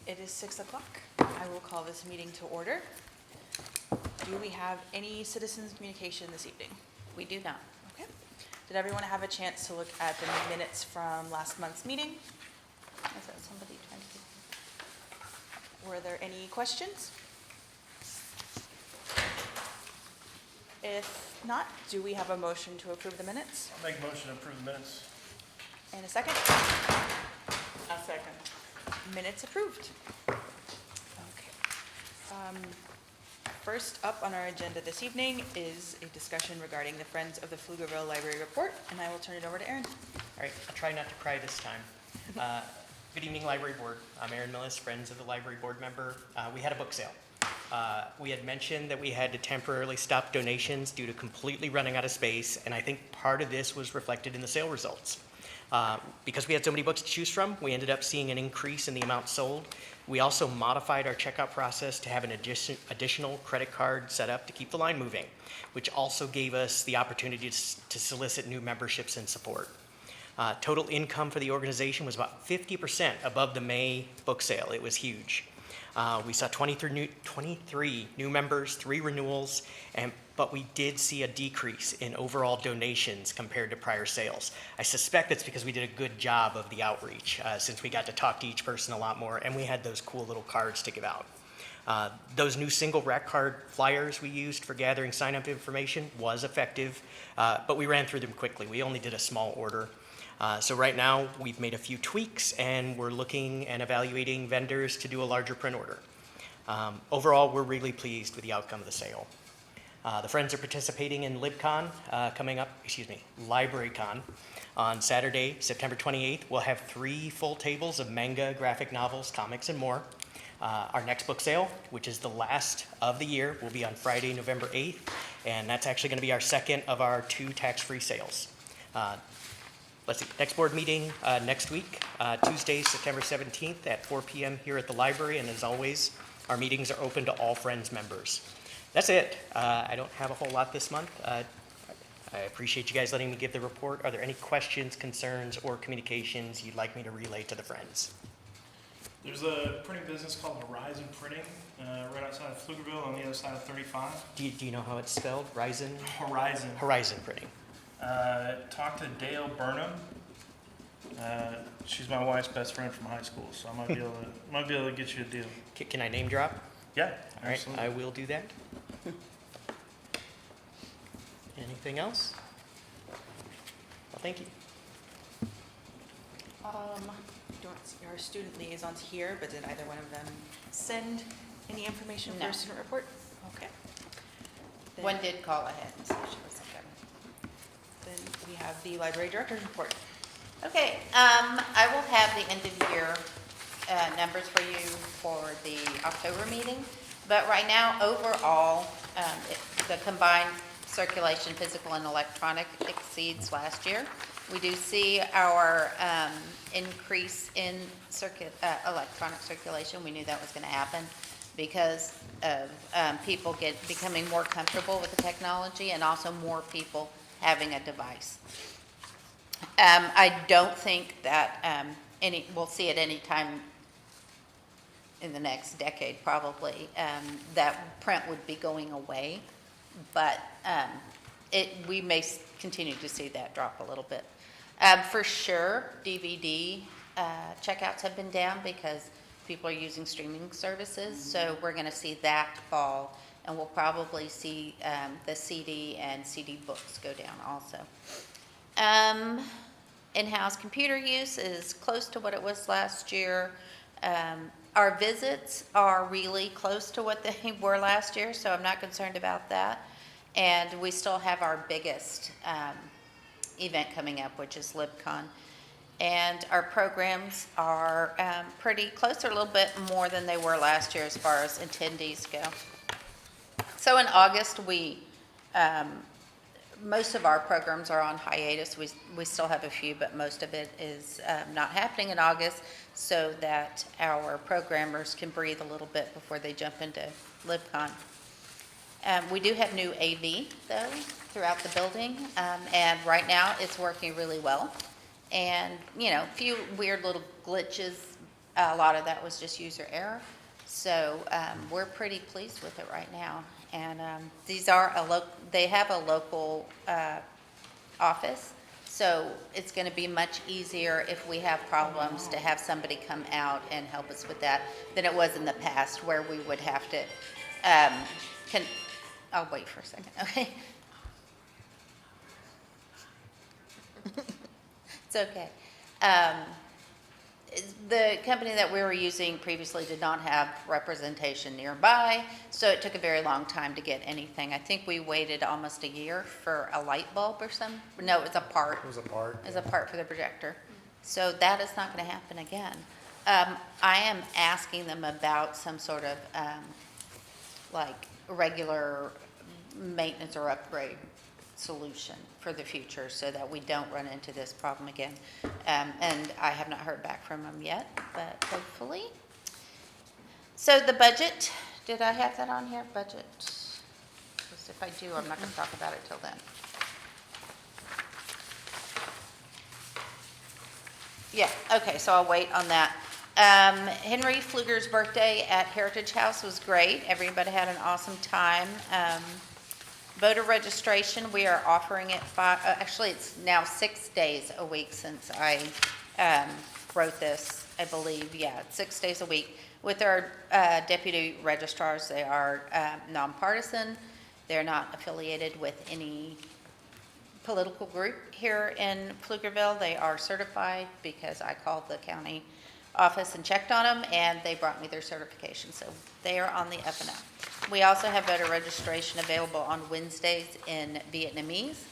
It is 6 o'clock. I will call this meeting to order. Do we have any citizens communication this evening? We do not. Okay. Did everyone have a chance to look at the minutes from last month's meeting? Is that somebody trying to do? Were there any questions? If not, do we have a motion to approve the minutes? I'll make a motion to approve the minutes. And a second? A second. Minutes approved. Okay. First up on our agenda this evening is a discussion regarding the Friends of the Pflugerville Library Report, and I will turn it over to Aaron. All right, I'll try not to cry this time. Good evening, Library Board. I'm Aaron Millis, Friends of the Library Board member. We had a book sale. We had mentioned that we had to temporarily stop donations due to completely running out of space, and I think part of this was reflected in the sale results. Because we had so many books to choose from, we ended up seeing an increase in the amount sold. We also modified our checkout process to have an additional credit card set up to keep the line moving, which also gave us the opportunity to solicit new memberships and support. Total income for the organization was about 50% above the May book sale. It was huge. We saw 23 new members, 3 renewals, but we did see a decrease in overall donations compared to prior sales. I suspect that's because we did a good job of the outreach, since we got to talk to each person a lot more, and we had those cool little cards to give out. Those new single rack card flyers we used for gathering sign-up information was effective, but we ran through them quickly. We only did a small order. So right now, we've made a few tweaks, and we're looking and evaluating vendors to do a larger print order. Overall, we're really pleased with the outcome of the sale. The Friends are participating in LibraryCon on Saturday, September 28th. We'll have 3 full tables of manga, graphic novels, comics, and more. Our next book sale, which is the last of the year, will be on Friday, November 8th, and that's actually going to be our second of our 2 tax-free sales. Let's see, next board meeting next week, Tuesday, September 17th at 4 p.m. here at the library. And as always, our meetings are open to all Friends members. That's it. I don't have a whole lot this month. I appreciate you guys letting me give the report. Are there any questions, concerns, or communications you'd like me to relay to the Friends? There's a printing business called Horizon Printing right outside of Pflugerville on the other side of 35. Do you know how it's spelled? Horizon? Horizon. Horizon Printing. Talked to Dale Burnham. She's my wife's best friend from high school, so I might be able to get you a deal. Can I name drop? Yeah, All right, absolutely. I will do that. Anything else? Well, thank you. Don't see our student liaisons here, but did either one of them send any information for No. a student report? Okay. Then- One did call ahead and say she wasn't coming. Then we have the library director's report. Okay, I will have the end of year numbers for you for the October meeting. But right now, overall, the combined circulation, physical and electronic, exceeds last year. We do see our increase in electronic circulation. We knew that was going to happen because of people becoming more comfortable with the technology and also more people having a device. I don't think that we'll see at any time in the next decade probably that print would be going away, but we may continue to see that drop a little bit. For sure, DVD checkouts have been down because people are using streaming services, so we're going to see that fall, and we'll probably see the CD and CD books go down also. In-house computer use is close to what it was last year. Our visits are really close to what they were last year, so I'm not concerned about that. And we still have our biggest event coming up, which is LibCon. And our programs are pretty close, or a little bit more than they were last year as far as attendees go. So in August, most of our programs are on hiatus. We still have a few, but most of it is not happening in August, so that our programmers can breathe a little bit before they jump into LibCon. We do have new AV, though, throughout the building, and right now it's working really well. And, a few weird little glitches a lot of that was just user error. So we're pretty pleased with it right now. And these are they have a local office, so it's going to be much easier if we have problems to have somebody come out and help us with that than it was in the past, where we would have to, I'll wait for a second, okay? It's okay. The company that we were using previously did not have representation nearby, so it took a very long time to get anything. I think we waited almost a year for a light bulb or some, no, it was a part. It was a part. It was a part for the projector. So that is not going to happen again. I am asking them about some sort of like regular maintenance or upgrade solution for the future so that we don't run into this problem again. And I have not heard back from them yet, but hopefully. So the budget, did I have that on here? Budget. Because if I do, I'm not going to talk about it till then. Yeah, okay, so I'll wait on that. Henry Pfluger's birthday at Heritage House was great. Everybody had an awesome time. Voter registration, we are offering it actually it's now 6 days a week since I wrote this, I believe. Yeah, 6 days a week. With our deputy registrars, they are nonpartisan. They're not affiliated with any political group here in Pflugerville. They are certified because I called the county office and checked on them, and they brought me their certification. So they are on the up and up. We also have voter registration available on Wednesdays in Vietnamese,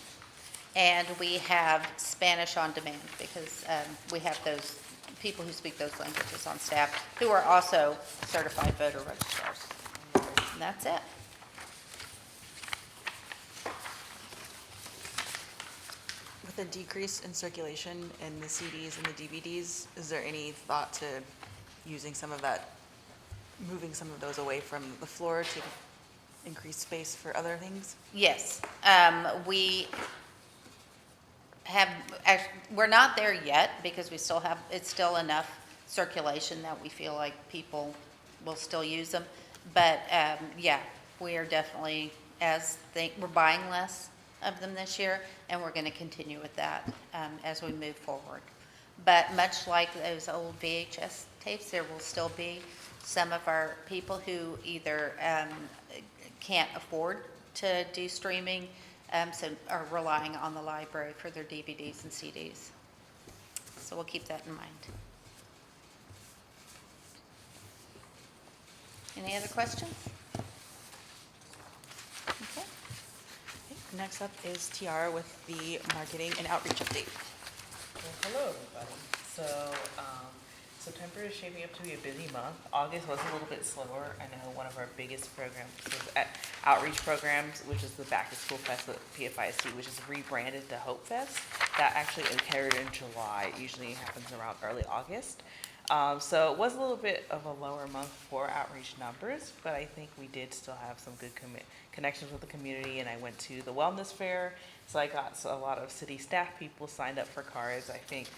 and we have Spanish on demand because we have those people who speak those languages on staff who are also certified voter registrars. And that's it. With a decrease in circulation in the CDs and the DVDs, is there any thought to using some of that, moving some of those away from the floor to increase space for other things? Yes, we have, we're not there yet because we still have, it's still enough circulation that we feel like people will still use them. But yeah, we are definitely, we're buying less of them this year, and we're going to continue with that as we move forward. But much like those old VHS tapes, there will still be some of our people who either can't afford to do streaming, so are relying on the library for their DVDs and CDs. So we'll keep that in mind. Any other questions? Okay. Next up is Tiara with the marketing and outreach update. Well, hello, everybody. So, September is shaping up to be a busy month. August was a little bit slower. I know one of our biggest programs was outreach programs, which is the Back to School Fest at PFIC, which is rebranded to Hope Fest. That actually occurred in July. It usually happens around early August. So it was a little bit of a lower month for outreach numbers, but I think we did still have some good connections with the community, and I went to the wellness fair, so I got a lot of city staff people signed up for cards. I think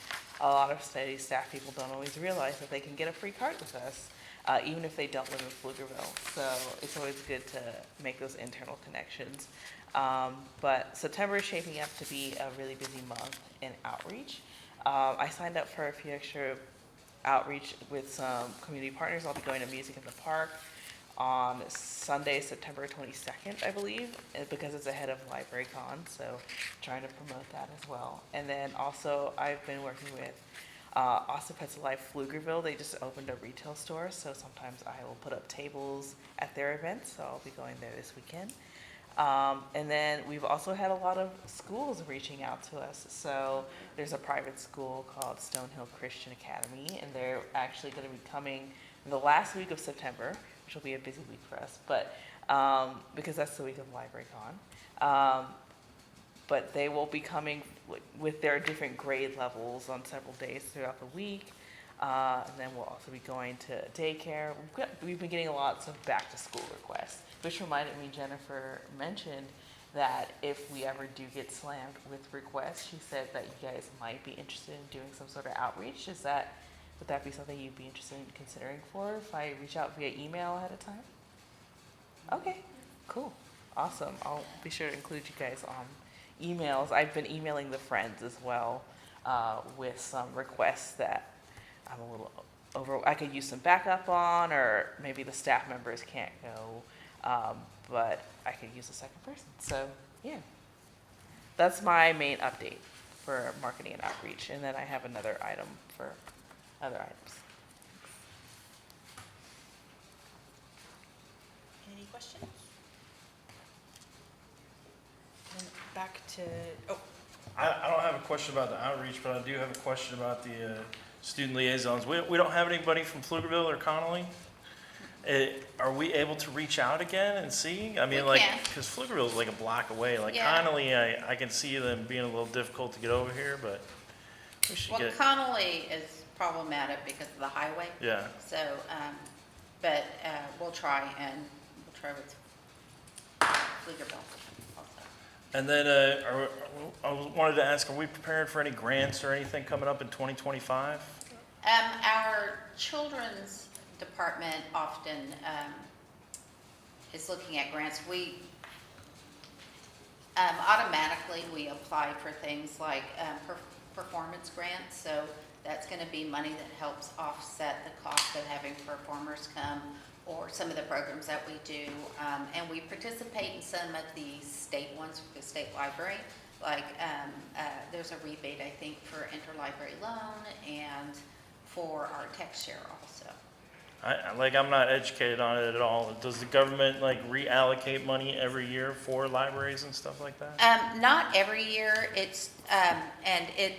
a lot of city staff people don't always realize that they can get a free card with us, even if they don't live in Pflugerville. So it's always good to make those internal connections. But September is shaping up to be a really busy month in outreach. I signed up for a few extra outreach with some community partners. I'll be going to Music in the Park on Sunday, September 22nd, I believe, because it's ahead of LibraryCon, so trying to promote that as well. And then also I've been working with Austin Pets Alive Pflugerville. They just opened a retail store, so sometimes I will put up tables at their events, so I'll be going there this weekend. And then we've also had a lot of schools reaching out to us. So there's a private school called Stonehill Christian Academy, and they're actually going to be coming in the last week of September, which will be a busy week for us, but because that's the week of LibraryCon. But they will be coming with their different grade levels on several days throughout the week. And then we'll also be going to daycare. We've been getting lots of back to school requests, which reminded me, Jennifer mentioned that if we ever do get slammed with requests, she said that you guys might be interested in doing some sort of outreach. Is that Would that be something you'd be interested in considering for if I reach out via email ahead of time? Okay, cool, awesome. I'll be sure to include you guys on emails. I've been emailing the friends as well with some requests that I'm a little I could use some backup on, or maybe the staff members can't go, but I could use a second person. So yeah, that's my main update for marketing and outreach. And then I have another item for other items. Any questions? And back to, oh, I don't have a question about the outreach, but I do have a question about the student liaisons. We don't have anybody from Pflugerville or Connolly. Are we able to reach out again and see? I mean, We like, can. because Pflugerville is like a block away. Like Yeah. Connolly, I can see them being a little difficult to get over here, but we should Well, get, Connolly is problematic because of the highway. yeah. So, but we'll try with Pflugerville also. And then I wanted to ask, are we prepared for any grants or anything coming up in 2025? Our children's department often is looking at grants. We automatically we apply for things like performance grants. So that's going to be money that helps offset the cost of having performers come, or some of the programs that we do. And we participate in some of the state ones for the state library. Like there's a rebate, I think, for interlibrary loan and for our text share also. I'm not educated on it at all. Does the government like reallocate money every year for libraries and stuff like that? Not every year. It's and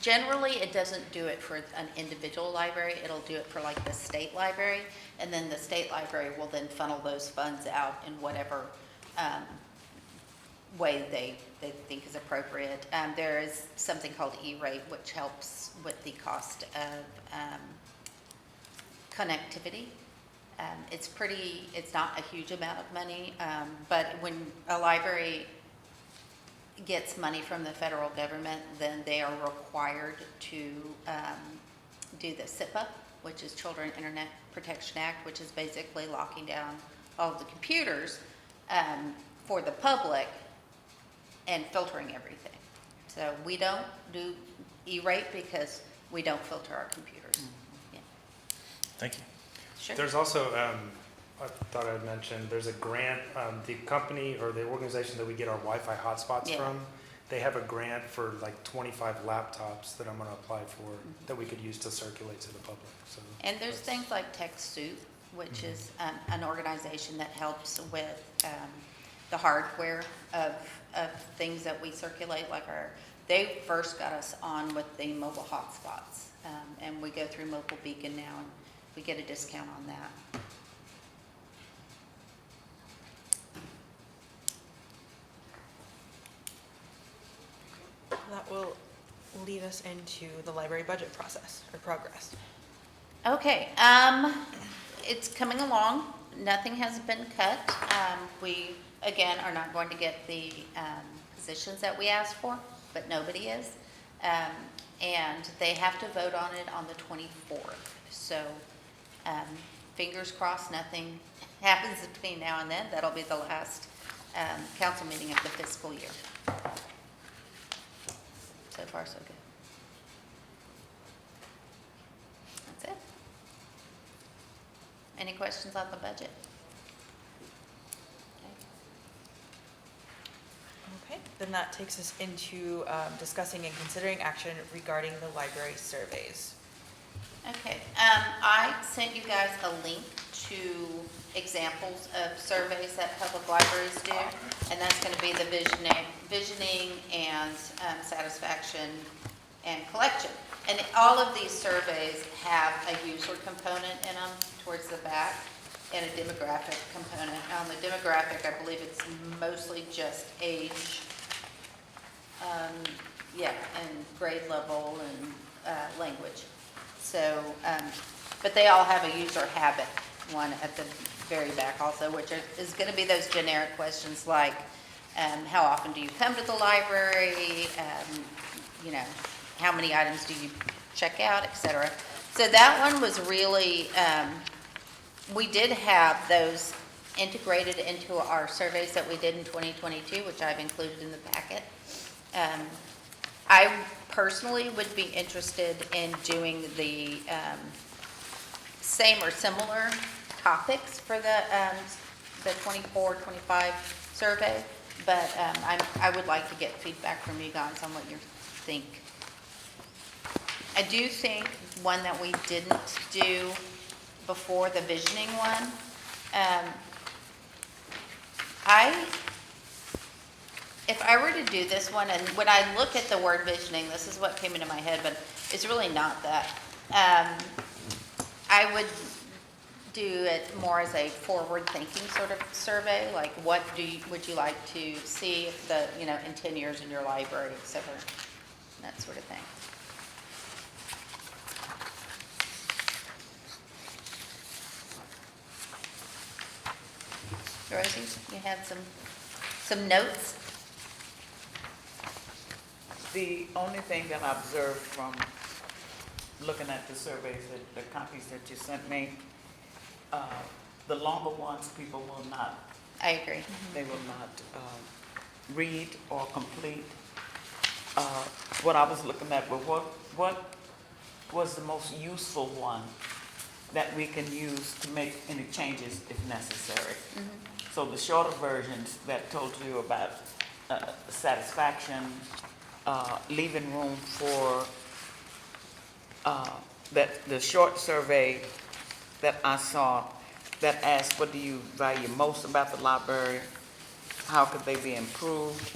generally it doesn't do it for an individual library. It'll do it for like the state library, and then the state library will then funnel those funds out in whatever way they think is appropriate. There is something called E-rate, which helps with the cost of connectivity. It's not a huge amount of money, but when a library gets money from the federal government, then they are required to do the SIPA, which is Children Internet Protection Act, which is basically locking down all of the computers for the public and filtering everything. So we don't do E-rate because we don't filter our computers. Yeah. Thank you. Sure. There's also, I thought I'd mention, there's a grant, the company or the organization that we get our Wi-Fi hotspots Yeah. from, they have a grant for like 25 laptops that I'm going to apply for that we could use to circulate to the public. So And there's that's- things like TechSoup, which is an organization that helps with the hardware of things that we circulate, like they first got us on with the mobile hotspots, and we go through Mobile Beacon now, and we get a discount on that. that will lead us into the library budget process or progress. Okay, it's coming along. Nothing has been cut. We, again, are not going to get the positions that we asked for, but nobody is. And they have to vote on it on the 24th. So fingers crossed, nothing happens between now and then. That'll be the last council meeting of the fiscal year. So far, so good. That's it. Any questions on the budget? Okay, then that takes us into discussing and considering action regarding the library surveys. Okay, I sent you guys a link to examples of surveys that public libraries do, and that's going to be the visioning and satisfaction and collection. And all of these surveys have a user component in them towards the back and a demographic component. On the demographic, I believe it's mostly just age, and grade level and language. So, but they all have a user habit one at the very back also, which is going to be those generic questions like, how often do you come to the library? How many items do you check out, et cetera. So that one was really, we did have those integrated into our surveys that we did in 2022, which I've included in the packet. I personally would be interested in doing the same or similar topics for the 24, 25 survey, but I would like to get feedback from you guys on what you think. I do think one that we didn't do before, the visioning one, if I were to do this one, and when I look at the word visioning, this is what came into my head, but it's really not that. I would do it more as a forward-thinking sort of survey, like what would you like to see in 10 years in your library, et cetera, that sort of thing. Rosie, you had some notes? The only thing that I observed from looking at the surveys, the copies that you sent me, the longer ones, people will not, I agree. they will not read or complete. What I was looking at, but what was the most useful one that we can use to make any changes if necessary? So the shorter versions that told you about satisfaction, leaving room for the short survey that I saw that asked, what do you value most about the library? How could they be improved?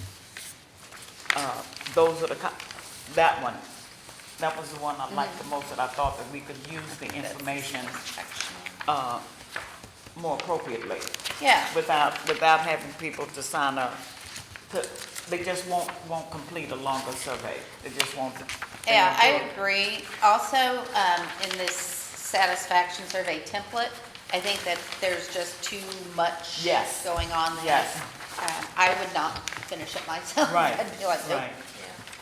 Those are that one. That was the one I liked the most, that I thought that we could use the information more appropriately. Yeah. Without having people to sign up. They just won't complete a longer survey. They just won't. Yeah, I agree. Also, in this satisfaction survey template, I think that there's just too much Yes. going on there. Yes. I would not finish it myself. Right. I'd be like, nope.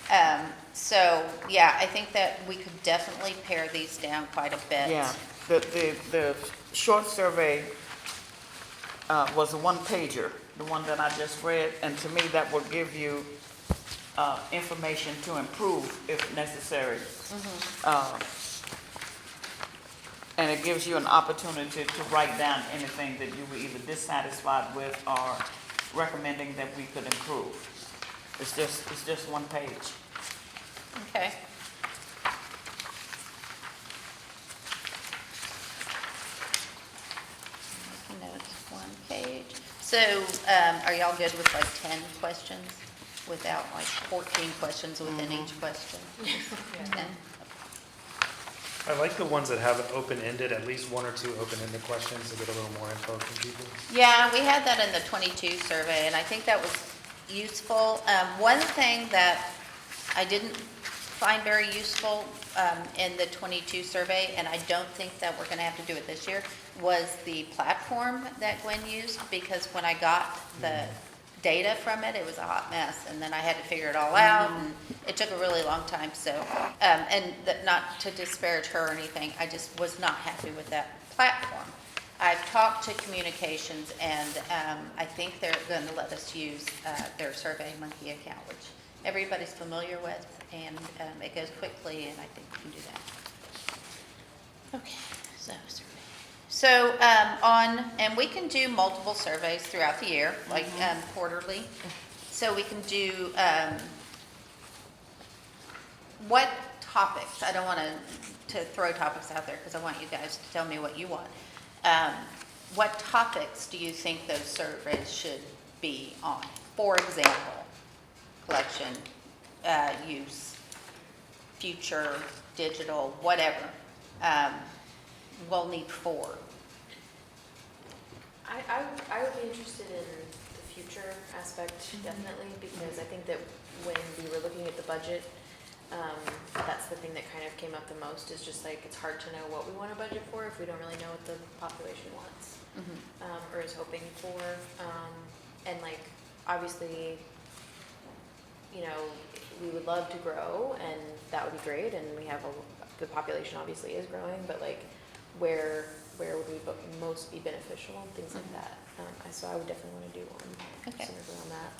Right. So, yeah, I think that we could definitely pare these down quite a bit. Yeah. The short survey was a one-pager, the one that I just read, and to me that will give you information to improve if necessary. And it gives you an opportunity to write down anything that you were either dissatisfied with or recommending that we could improve. It's just one page. Okay. Notes, one page. So, are y'all good with like 10 questions without like 14 questions within each question? 10? I like the ones that have it open-ended, at least one or two open-ended questions to get a little more info from people. Yeah, we had that in the 22 survey, and I think that was useful. One thing that I didn't find very useful in the 22 survey, and I don't think that we're going to have to do it this year, was the platform that Gwen used, because when I got the data from it, it was a hot mess, and then I had to figure it all out, and it took a really long time. So, not to disparage her or anything, I just was not happy with that platform. I've talked to communications, and I think they're going to let us use their SurveyMonkey account, which everybody's familiar with, and it goes quickly, and I think we can do that. Okay, so survey. So and we can do multiple surveys throughout the year, like quarterly. So we can do what topics? I don't want to throw topics out there because I want you guys to tell me what you want. What topics do you think those surveys should be on? For example, collection, use, future, digital, whatever. We'll need 4. I would be interested in the future aspect, definitely, because I think that when we were looking at the budget, that's the thing that kind of came up the most, is just like, it's hard to know what we want to budget for if we don't really know what the population wants, or is hoping for. And like, obviously, you know, we would love to grow, and that would be great, and we have the population obviously is growing, but like, where would we most be beneficial, things like that. So I would definitely want to do one Okay. centered around that.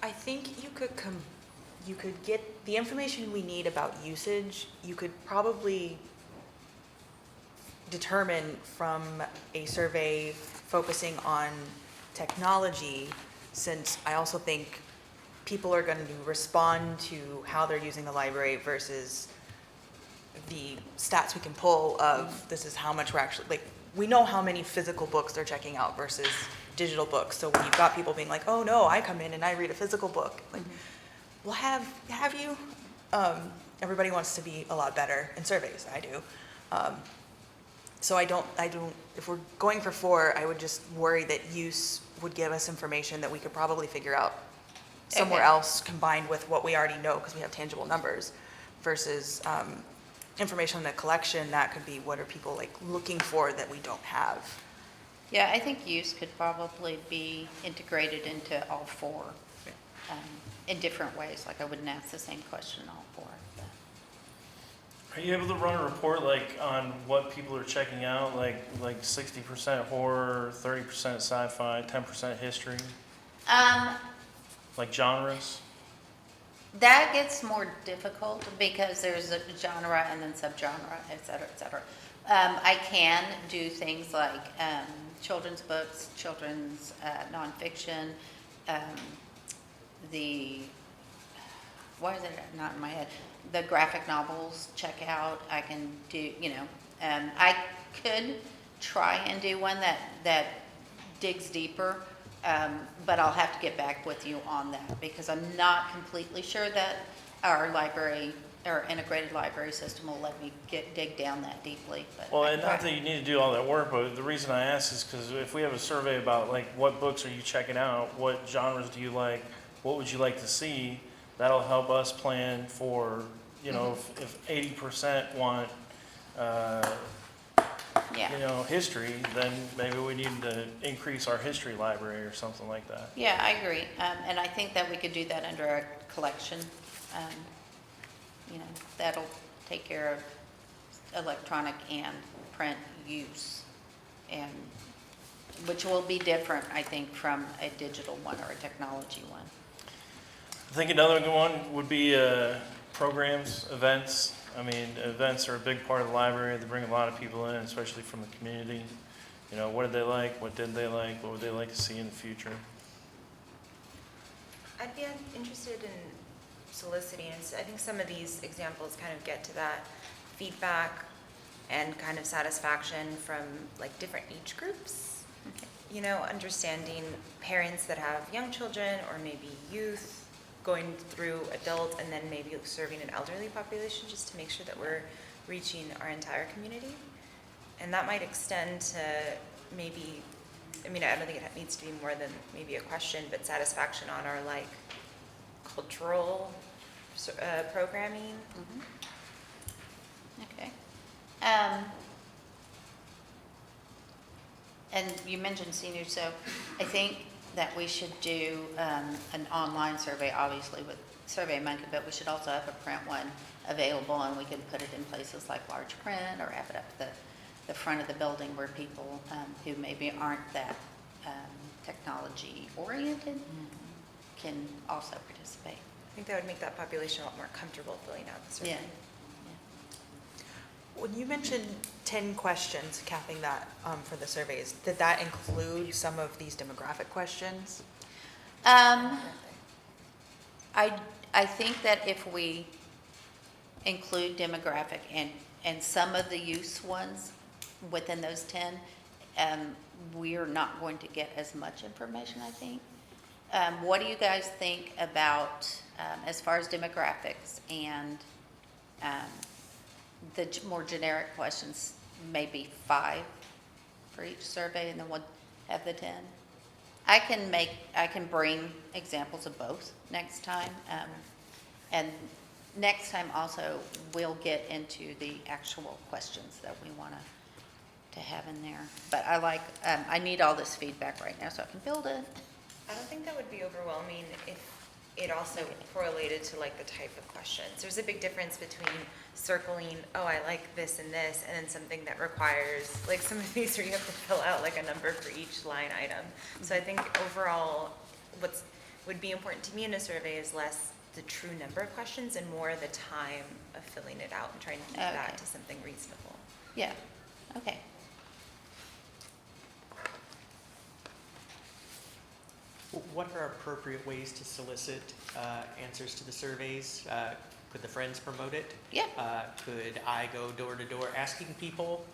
I think you could get the information we need about usage, you could probably determine from a survey focusing on technology, since I also think people are going to respond to how they're using the library versus the stats we can pull of this is how much we're actually, like, we know how many physical books they're checking out versus digital books. So when you've got people being like, oh no, I come in and I read a physical book, like, well, have you? Everybody wants to be a lot better in surveys, I do. So I don't, if we're going for 4, I would just worry that use would give us information that we could probably figure out somewhere Okay. else combined with what we already know because we have tangible numbers versus information in the collection that could be what are people like looking for that we don't have. Yeah, I think use could probably be integrated into all 4 in different ways. Like I wouldn't ask the same question in all 4. But. Are you able to run a report like on what people are checking out, like 60% horror, 30% sci-fi, 10% history, like genres? That gets more difficult because there's a genre and then subgenre, et cetera, et cetera. I can do things like children's books, children's nonfiction, why is it not in my head? The graphic novels check out. I can do, I could try and do one that digs deeper, but I'll have to get back with you on that because I'm not completely sure that our library or integrated library system will let me dig down that deeply. But Well, and not that you need to do all that work, but the reason I ask is because if we have a survey about like what books are you checking out, what genres do you like, what would you like to see, that'll help us plan for, if 80% want, history, then maybe we need to increase our history library or something like that. Yeah, I agree. And I think that we could do that under our collection. That'll take care of electronic and print use, and which will be different, I think, from a digital one or a technology one. I think another good one would be programs, events. I mean, events are a big part of the library. They bring a lot of people in, especially from the community. What did they like? What didn't they like? What would they like to see in the future? I'd be interested in soliciting, I think some of these examples kind of get to that feedback and kind of satisfaction from like different age groups. Okay. Understanding parents that have young children or maybe youth going through adult and then maybe serving an elderly population, just to make sure that we're reaching our entire community. And that might extend to maybe, I don't think it needs to be more than maybe a question, but satisfaction on our like cultural programming. Mm-hmm. Okay. And you mentioned seniors, so I think that we should do an online survey, obviously with SurveyMonkey, but we should also have a print one available, and we can put it in places like large print or have it up at the front of the building where people who maybe aren't that technology oriented can also participate. I think that would make that population a lot more comfortable filling out the survey. Yeah. When you mentioned 10 questions, capping that for the surveys, did that include some of these demographic questions? I think that if we include demographic and some of the use ones within those 10, we're not going to get as much information, I think. What do you guys think about as far as demographics and the more generic questions, maybe 5 for each survey, and then we'll have the 10? I can bring examples of both next time. And next time also, we'll get into the actual questions that we want to have in there. But I need all this feedback right now so I can build it. I don't think that would be overwhelming if it also correlated to like the type of questions. There's a big difference between circling, oh, I like this, and then something that requires, like some of these where you have to fill out like a number for each line item. So I think overall, would be important to me in a survey is less the true number of questions and more the time of filling it out and trying to keep that Okay. to something reasonable. Yeah, okay. What are appropriate ways to solicit answers to the surveys? Could the friends promote it? Yeah. Could I go door to door asking people?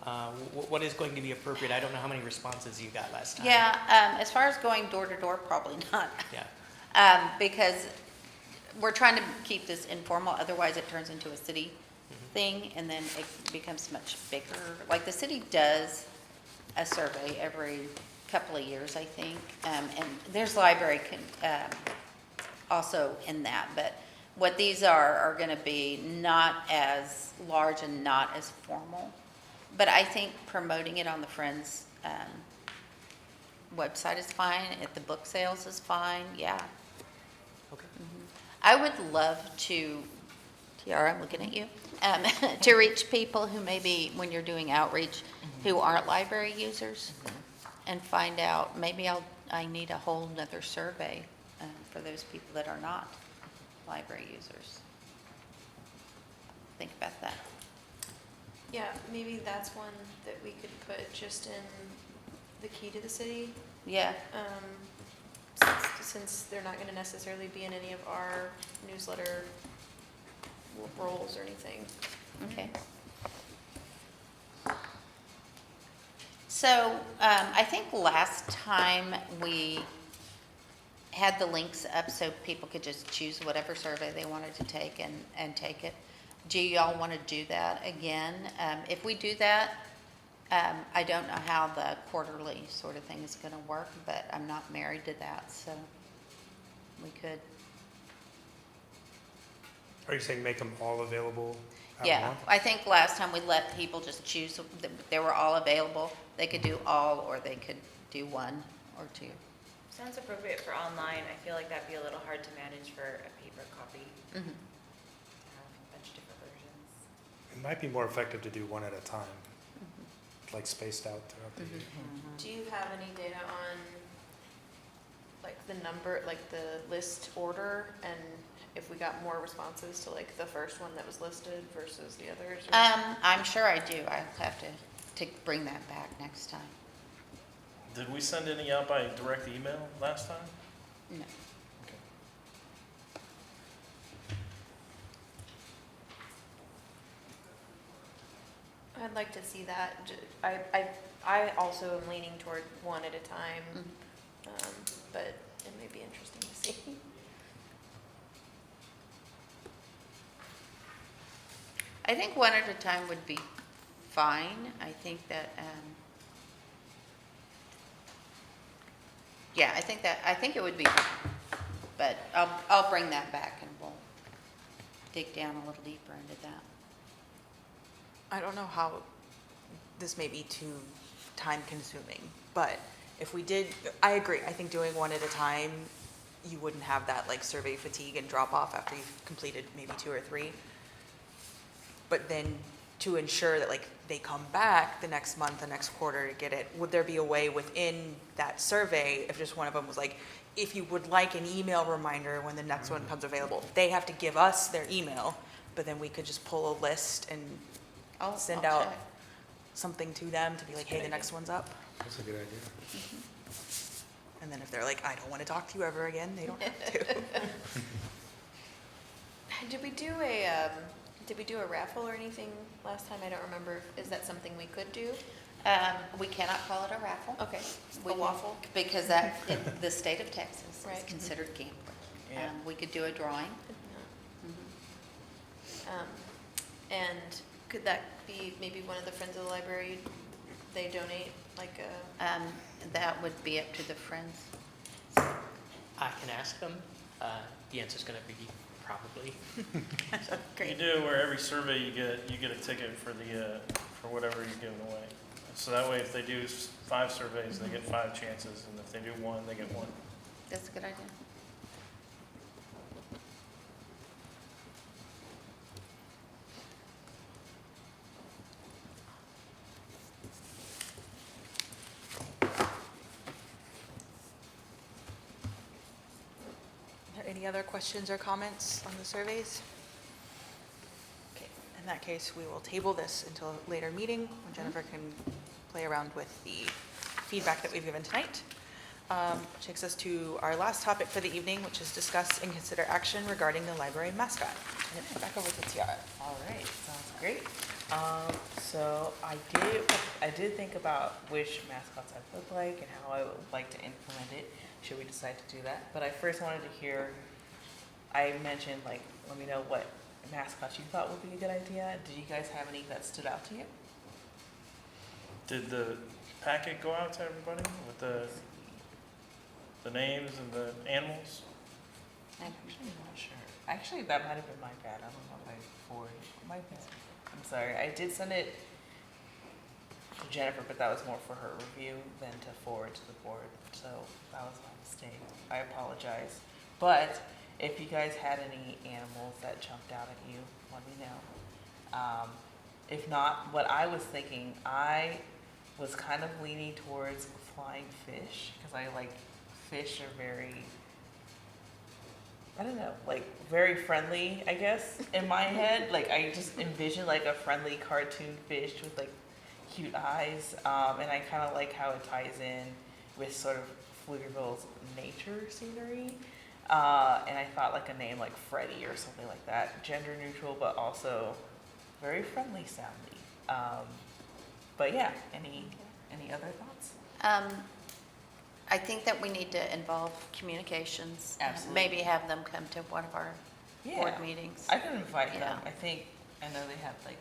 What is going to be appropriate? I don't know how many responses you got last time. Yeah, as far as going door to door, probably not. Yeah. Because we're trying to keep this informal, otherwise it turns into a city thing, and then it becomes much bigger. Like, the city does a survey every couple of years, I think, and there's library also in that, but what these are gonna be not as large and not as formal. But I think promoting it on the Friends website is fine, if the book sales is fine, yeah. Okay. I would love to, Tiara, I'm looking at you, to reach people who maybe, when you're doing outreach, who aren't library users, and find out, maybe I need a whole nother survey for those people that are not library users. Think about that. Yeah, maybe that's one that we could put just in the key to the city, Yeah, since they're not gonna necessarily be in any of our newsletter roles or anything. okay. So, I think last time we had the links up so people could just choose whatever survey they wanted to take and take it. Do y'all want to do that again? If we do that, I don't know how the quarterly sort of thing is going to work, but I'm not married to that, so we could. Are you saying make them all available at Yeah, once? I think last time we let people just choose, they were all available. They could do all, or they could do one or two. Sounds appropriate for online. I feel like that'd be a little hard to manage for a paper copy. Mhm. Have a bunch of different versions. It might be more effective to do one at a time, like spaced out throughout the year. Do you have any data on, like, the number, like, the list order, and if we got more responses to, like, the first one that was listed versus the others? Or- I'm sure I do. I'll have to bring that back next time. Did we send any out by direct email last time? No. Okay. I'd like to see that. I also am leaning toward one at a time, but it may be interesting to see. I think one at a time would be fine. I think that, yeah, I think it would be fine. But I'll bring that back and we'll dig down a little deeper into that. I don't know how, this may be too time consuming, but if we did, I agree, I think doing one at a time, you wouldn't have that like survey fatigue and drop off after you've completed maybe 2 or 3. But then to ensure that like they come back the next month, the next quarter to get it, would there be a way within that survey, if just one of them was like, if you would like an email reminder when the next one comes available, they have to give us their email, but then we could just pull a list and send I'll out check. something to them to be like, hey, the next one's up. That's a good idea. And then if they're like, I don't want to talk to you ever again, they don't have to. Did we do a raffle or anything last time? I don't remember. Is that something we could do? We cannot call it a raffle. Okay, We- a waffle? Because the state of Texas is Right. considered gambling. Yeah. We could do a drawing. And could that be maybe one of the Friends of the Library, they donate like a, That would be up to the friends. I can ask them. The answer's going to be probably. You do where every survey you get a ticket for for whatever you're giving away. So that way, if they do 5 surveys, they get 5 chances, and if they do 1, they get 1. That's a good idea. Are there any other questions or comments on the surveys? Okay, in that case, we will table this until a later meeting when Jennifer can play around with the feedback that we've given tonight. Which takes us to our last topic for the evening, which is discuss and consider action regarding the library mascot. And back over to Tiara. All right, sounds great. So I did think about which mascots I would like and how I would like to implement it, should we decide to do that. But I first wanted to hear, I mentioned, like, let me know what mascots you thought would be a good idea. Did you guys have any that stood out to you? Did the packet go out to everybody with the names and the animals? I'm actually not sure. Actually, that might have been my bad. I don't know if I forwarded it. My bad. I'm sorry. I did send it to Jennifer, but that was more for her review than to forward to the board. So that was my mistake. I apologize. But if you guys had any animals that jumped out at you, let me know. If not, what I was thinking, I was kind of leaning towards flying fish because I like fish are very, I don't know, like very friendly, I guess, in my head. Like I just envision like a friendly cartoon fish with like cute eyes. And I kind of like how it ties in with sort of Pflugerville's nature scenery. And I thought like a name like Freddy or something like that, gender neutral, but also very friendly sounding. But yeah, any other thoughts? I think that we need to involve communications. Absolutely. Maybe have them come to one of our board meetings. I can invite them. Yeah. I know they have like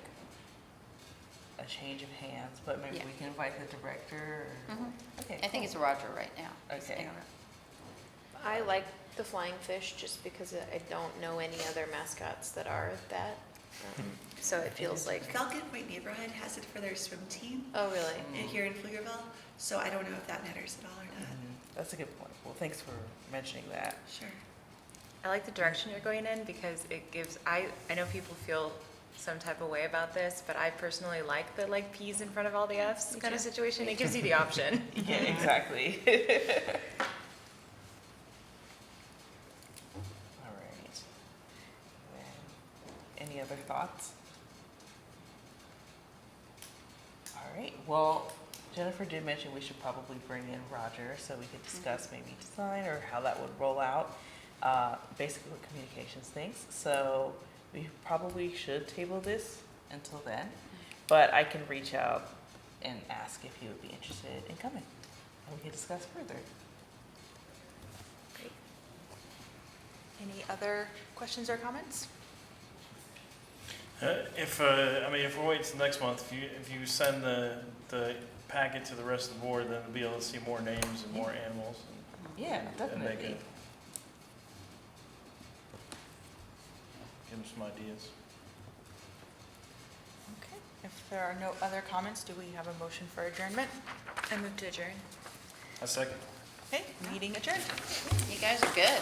a change of hands, but maybe Yeah. we can invite the director. Or, Mhm. okay. I think it's Roger right now. He's Okay. interrupted. I like the flying fish just because I don't know any other mascots that are that. So it feels like, Falcon Point Neighborhood has it for their swim team oh, really? here in Pflugerville, so I don't know if that matters at all or not. That's a good point. Well, thanks for mentioning that. Sure. I like the direction you're going in because it gives, I know people feel some type of way about this, but I personally like the like P's in front of all the F's kind of situation. It gives you the option. Yeah, exactly. All right. Any other thoughts? All right. Well, Jennifer did mention we should probably bring in Roger so we could discuss maybe design or how that would roll out, basically what communications thinks. So we probably should table this until then, but I can reach out and ask if you would be interested in coming, and we can discuss further. Great. Any other questions or comments? If we're waiting till next month, if you send the packet to the rest of the board, then we'll be able to see more names and more animals. Yeah, And make definitely. it, give them some ideas. Okay. If there are no other comments, do we have a motion for adjournment? I move to adjourn. A second. Okay, meeting adjourned. You guys are good.